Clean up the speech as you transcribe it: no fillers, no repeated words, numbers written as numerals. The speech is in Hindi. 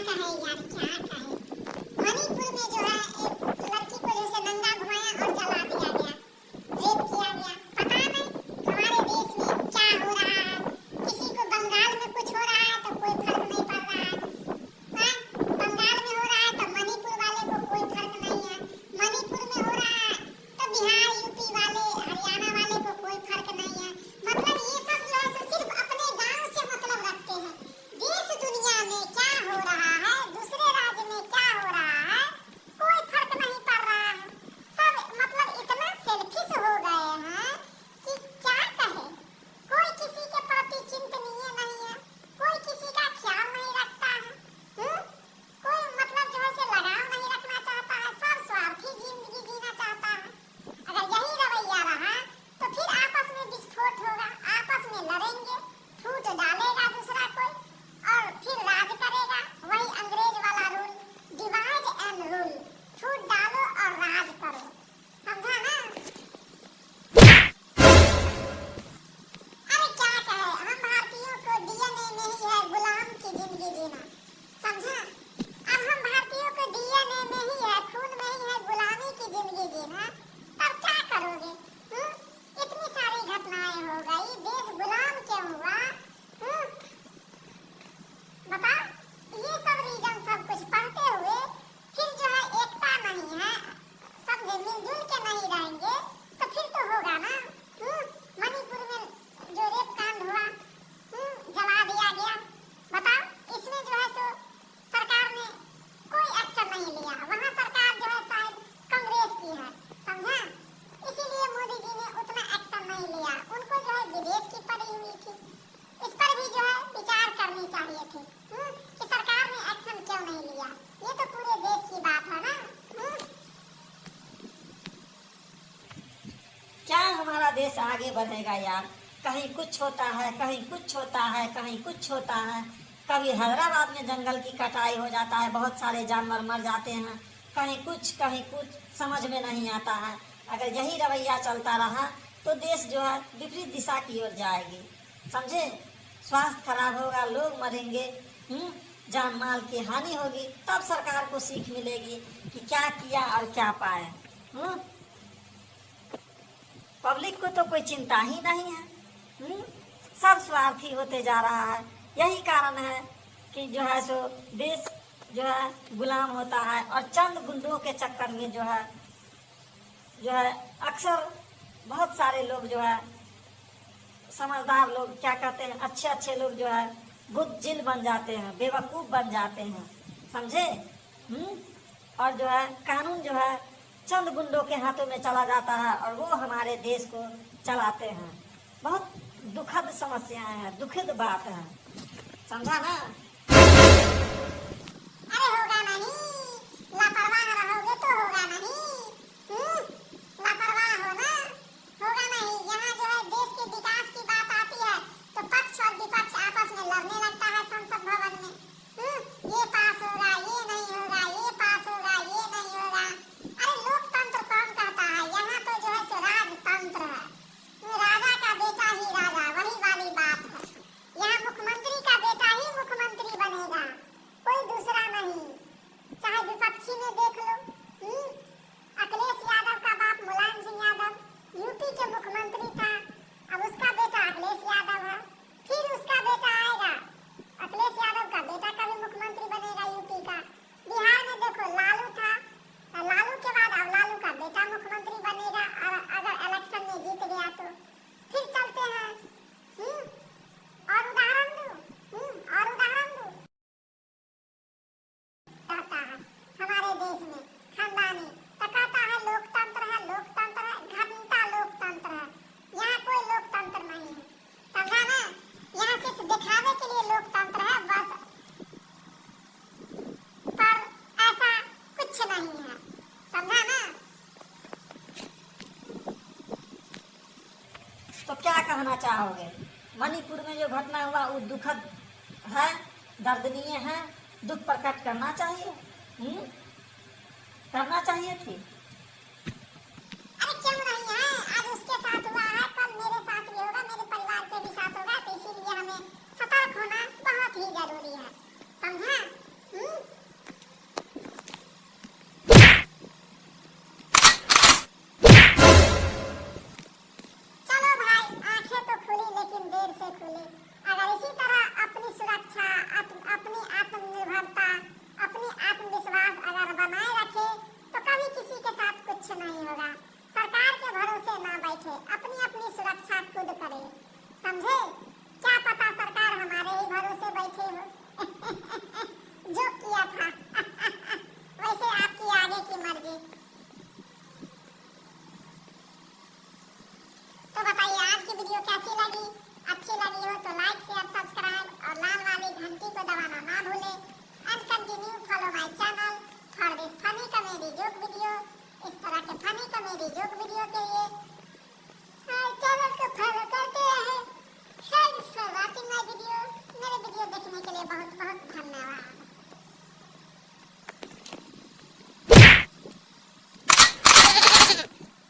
कहे यार, क्या कहे। मणिपुर में जो है एक लड़की को जैसे नंगा घुमाया और जला दिया गया, रेप किया गया। पता नहीं हमारे देश में क्या हो रहा है। किसी को बंगाल में कुछ हो रहा है तो कोई फर्क नहीं पड़ रहा है। बंगाल में हो रहा है तो मणिपुर वाले को कोई फर्क नहीं है। मणिपुर में हो रहा है तो बिहार, यूपी वाले, हरियाणा वाले को कोई फर्क नहीं है। मतलब ये सब जो है सो सिर्फ अपने गांव से मतलब रखते हैं। देश दुनिया में क्या हो रहा है, दूसरे राज्य में क्या हो रहा है, कोई फर्क नहीं पड़ रहा है। सब मतलब इतना सेल्फिश हो गए हैं कि क्या कहे। कोई किसी के प्रति चिंतनीय नहीं है, कोई किसी का ख्याल नहीं रखता है। कोई मतलब जो है से लगाव नहीं रखना चाहता है। सब स्वार्थी जिंदगी जीना चाहता है। अगर यही रवैया रहा तो फिर आपस में विस्फोट होगा, आपस में लड़ेंगे, फूट डालेगा दूसरा कोई और फिर राज करेगा। वही अंग्रेज वाला रूल, डिवाइड एंड रूल, फूट डालो और राज करो। समझा ना। अरे क्या कहे, हम भारतीयों को डीएनए में ही है गुलाम की जिंदगी जीना। समझा। अब हम भारतीयों को डीएनए में ही है, खून में ही है गुलामी की जिंदगी जीना। तब क्या करोगे? इतनी सारी घटनाएं हो गई, देश गुलाम क्यों हुआ? बता। ये सब रीजन सब कुछ पढ़ते हुए फिर जो है एकता नहीं है, समझे, मिलजुल के नहीं रहेंगे तो फिर तो होगा ना। मणिपुर में जो रेप कांड हुआ, जला दिया गया, बताओ, इसमें जो है सो सरकार ने कोई एक्शन नहीं लिया। वहाँ सरकार जो है शायद कांग्रेस की है, समझा। इसीलिए मोदी जी ने उतना एक्शन नहीं लिया। उनको जो है विदेश की पड़ी हुई थी, इस पर भी जो है विचार करनी चाहिए थी कि सरकार ने एक्शन क्यों नहीं लिया। ये तो पूरे देश की बात है ना। क्या हमारा देश आगे बढ़ेगा यार? कहीं कुछ होता है, कहीं कुछ होता है, कहीं कुछ होता है। कभी हैदराबाद में जंगल की कटाई हो जाता है, बहुत सारे जानवर मर जाते हैं। कहीं कुछ समझ में नहीं आता है। अगर यही रवैया चलता रहा तो देश जो है विपरीत दिशा की ओर जाएगी, समझे। स्वास्थ्य खराब होगा, लोग मरेंगे, जान माल की हानि होगी। तब सरकार को सीख मिलेगी कि क्या किया और क्या पाए। पब्लिक को तो कोई चिंता ही नहीं है। सब स्वार्थी होते जा रहा है। यही कारण है कि जो है सो देश जो है गुलाम होता है और चंद गुंडों के चक्कर में जो है अक्सर बहुत सारे लोग जो है समझदार लोग, क्या कहते हैं, अच्छे अच्छे लोग जो है बुद्धिजील बन जाते हैं, बेवकूफ़ बन जाते हैं, समझे। और जो है कानून जो है चंद गुंडों के हाथों में चला जाता है और वो हमारे देश को चलाते हैं। बहुत दुखद समस्याएं हैं, दुखद बात है, समझा ना। अरे होगा नहीं, लापरवाह रहोगे तो होगा नहीं। लापरवाह हो ना, होगा नहीं। यहाँ जो है देश के विकास की बात आती है तो पक्ष और विपक्ष आपस में लड़ने लगता है संसद भवन में। ये पास होगा, ये नहीं होगा, ये पास होगा, ये नहीं होगा। अरे लोकतंत्र कौन कहता है? यहाँ तो जो है सो राजतंत्र है। राजा का बेटा ही राजा, वही वाली बात है। यहाँ मुख्यमंत्री का बेटा ही मुख्यमंत्री बनेगा, कोई दूसरा नहीं। चाहे विपक्षी में देख लो, अखिलेश यादव का बाप मुलायम सिंह यादव यूपी के मुख्यमंत्री था। अब उसका बेटा अखिलेश यादव है, फिर उसका बेटा आएगा, अखिलेश यादव का बेटा का भी मुख्यमंत्री बनेगा यूपी का। बिहार में देखो लालू था, लालू के बाद अब लालू का बेटा मुख्यमंत्री बनेगा। और अगर इलेक्शन में जीत गया तो फिर चलते हैं। और उदाहरण दूं, कहता है हमारे देश में खानदानी तो कहता है लोकतंत्र है, लोकतंत्र है, घंटा लोकतंत्र है। यहाँ कोई लोकतंत्र नहीं है, समझा ना। यहाँ सिर्फ दिखावे के लिए लोकतंत्र है बस, पर ऐसा कुछ नहीं है, समझा ना। तो क्या कहना चाहोगे? मणिपुर में जो घटना हुआ वो दुखद है, दर्दनीय है, दुख प्रकट करना चाहिए, करना चाहिए थी। अरे क्यों नहीं है? आज उसके साथ हुआ है, कल मेरे साथ भी होगा, मेरे परिवार के भी साथ होगा। तो इसीलिए हमें सतर्क होना बहुत ही जरूरी है, समझा। इसी तरह अपनी सुरक्षा, अपनी आत्मनिर्भरता, अपनी आत्मविश्वास अगर बनाए रखे तो कभी किसी के साथ कुछ नहीं होगा। सरकार के भरोसे ना बैठे, अपनी अपनी सुरक्षा खुद करे, समझे? क्या पता सरकार हमारे ही भरोसे बैठे हो। जो किया था वैसे आपकी आगे की मर्जी। तो बताइए आज की वीडियो कैसी लगी? अच्छी लगी हो तो लाइक शेयर सब्सक्राइब और लाल वाली घंटी को दबाना ना भूले। And continue follow my channel for this funny comedy joke video. इस तरह के फनी कॉमेडी जोक वीडियो के लिए चैनल को फॉलो करते रहे। Thanks for watching my video. मेरे वीडियो देखने के लिए बहुत